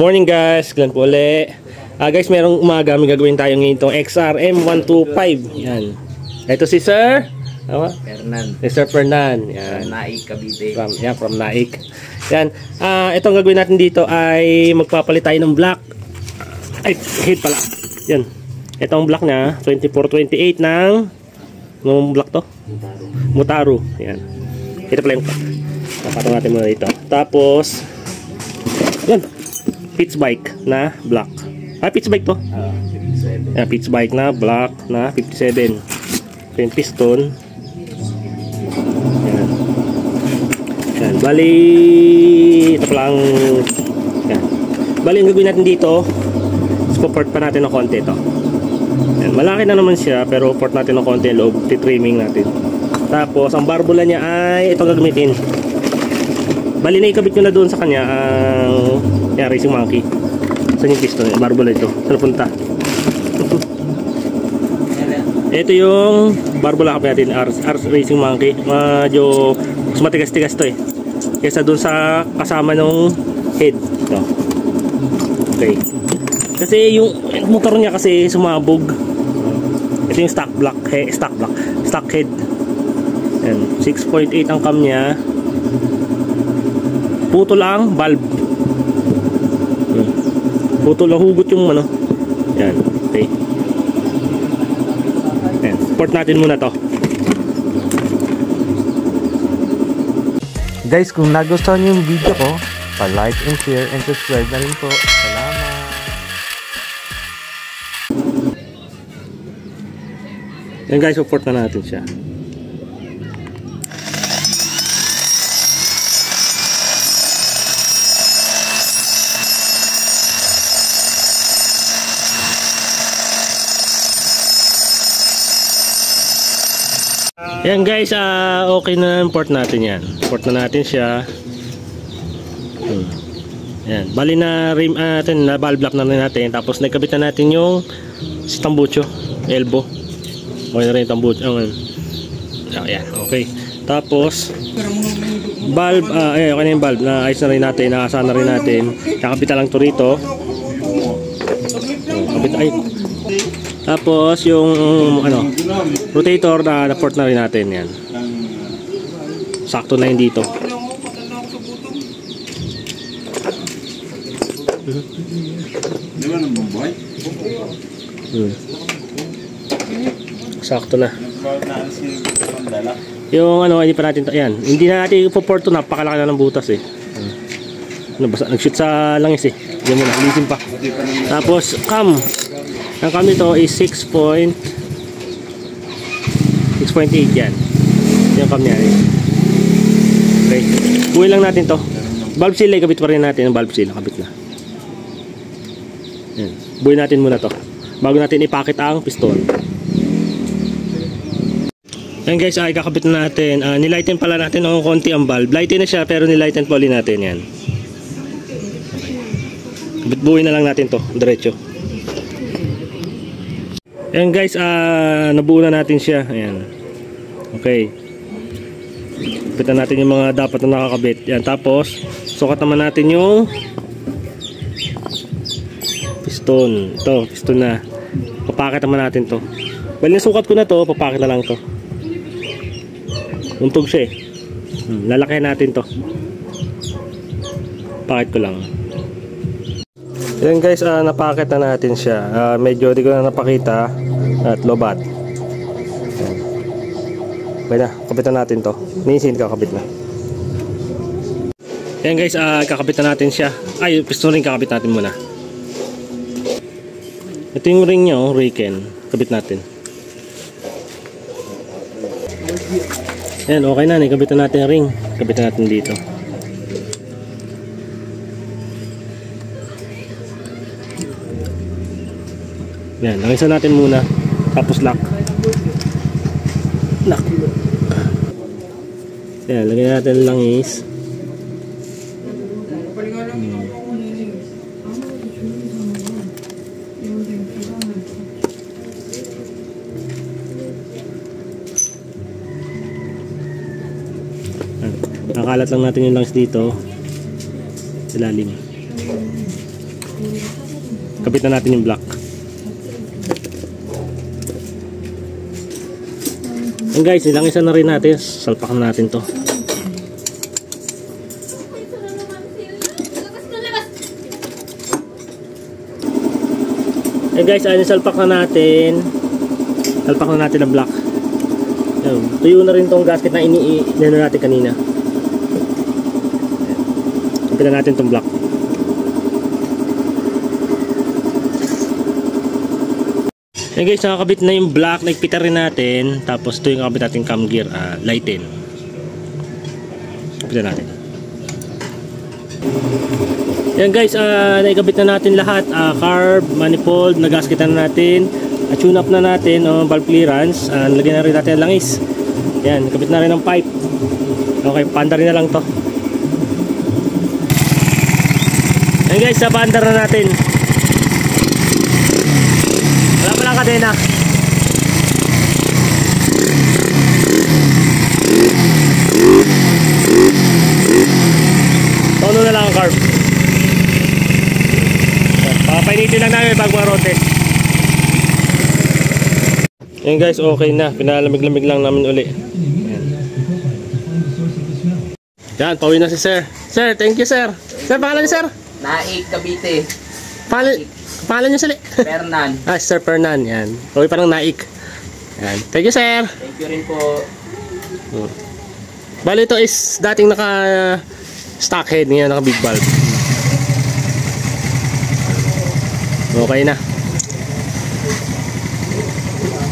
Morning guys, Glenn po ulit. Guys, merong umaga may gagawin tayo ngayon itong XRM125. Yan. Ito si Sir Fernan. Sir Fernan. Yan. From Naik, Cavite. From Naik. Yan. Itong gagawin natin dito ay magpapalit tayo ng block. Ay, head pala. Yan. Itong block niya, 2428 ng block to? Mutaru. Yan. Ito pala yung napatong natin muna dito. Tapos, yan. Pitch bike na block. Pitch bike to. 57. Yan, pitch bike na block na 57. Yung piston. Yan. Yan. Bali, ito pala ang yan. Bali, ang gagawin natin dito, support pa natin ng konti ito. Yan. Malaki na naman siya, pero support natin ng konti yung loob, trimming natin. Tapos, ang barbula niya ay itong gagamitin. Bali, naikabit nyo na doon sa kanya ang Racing Monkey. Saan yung piston? Barbula ito. Saan punta? Ito yung barbula kapit natin, Ars Racing Monkey. Medyo mas matigas-tigas to eh. Kesa doon sa kasama ng head. Ito. Okay. Kasi yung motor niya kasi sumabog. Ito yung stock head. Yan. 6.8 ang cam niya. Puto lang valve. Puto lang, hugot yung ano. Yan. Okay. Yan. Support natin muna to. Guys, kung nagustuhan niyo yung video ko, pa-like and share and subscribe na rin po. Salamat! Yan guys, support na natin siya. Yan guys, okay na import natin yan. Import na natin siya. Yan, bali na rim natin, na valve block na natin. Tapos nagkabit na natin yung tambucho, elbow. Okay na rin yung tambucho. Yan, okay. Tapos valve, okay na yung valve. Naayos na rin natin, nakasana na rin natin. Kakabit lang to rito. Kabit, ay. Tapos yung rotator na port na rin natin yan. Sakto na yun dito. Sakto na. Yung hindi pa natin yan. Hindi na natin ipo-port to, napakalaki na ng butas eh. Nag-shoot sa langis eh. Diyan muna, alisin pa. Tapos cam. Ang cam nito is 6.8 yan. Yung cam niya eh. Okay. Buhay lang natin to. Valve seal ay kabit pa rin natin. Ang valve seal kabit na. Yan. Buhay natin muna to bago natin ipakit ang piston. Yan guys, ay kakabit na natin. Nilighten pala natin ng konti ang valve. Lighten na siya pero nilighten pa ulit natin yan. Okay. Kabit buhay na lang natin to. Diretso. Ayan guys, nabuo na natin siya. Ayan. Okay. Kapitan natin yung mga dapat na nakakabit. Ayan, tapos sukat naman natin yung piston. Ito, piston na. Papakit naman natin to. Bali sukat ko na to, papakit na lang to. Untog siya eh. Lalakihan natin to. Pakit ko lang. Yan guys, napakit na natin siya. Medyo di ko na napakita at lobat. Okay na, kapitan natin to. Minsan kakabit na. Yan guys, kakabit na natin siya. Ay, piston ring kakabit natin muna. Ito yung ring niya, Riken. Kabit natin. Yan, okay na, kabitan natin yung ring. Kabitan natin dito. Yan, langisan natin muna. Tapos lock. Lock. Yan, lagyan natin langis. Nakalat lang natin yung langis dito. Sa lalim. Kabit na natin yung block. And guys, ilangisan na rin natin. Salpakan natin to. And guys, salpak na natin. Salpak na natin ang block. Ayan, tuyo na rin tong gasket na ini-ano natin kanina. Kapit na natin tong block. Ayan guys, nakakabit na yung block. Naikpita rin natin. Tapos ito yung kakabit natin cam gear, lighten. Kapitan natin. Ayan guys, naikabit na natin lahat. Carb, manifold, nagasketan na natin. Tune up na natin, valve clearance. Lagyan na rin natin ang langis. Ayan, nakabit na rin ang pipe. Okay, panda rin na lang to. Ayan guys, paandar na natin. Wala pa lang kadena. Tono na lang ang carb. Papainitin lang namin pag marote. Ayan guys, okay na. Pinalamig-lamig lang namin uli. Ayan. Yan, pauwi na si sir. Sir, thank you sir. Sir, pangalan niyo sir? Naik, Cavite. Pangalan niyo sali? Fernan. Sir Fernan. Yan. Pauwi pa ng Naik. Yan. Thank you sir. Thank you rin po. Bali ito is dating naka stock head. Ngayon naka big valve. Okay na.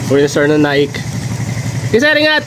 Pauwi na sir ng Naik. Okay sir, ingat!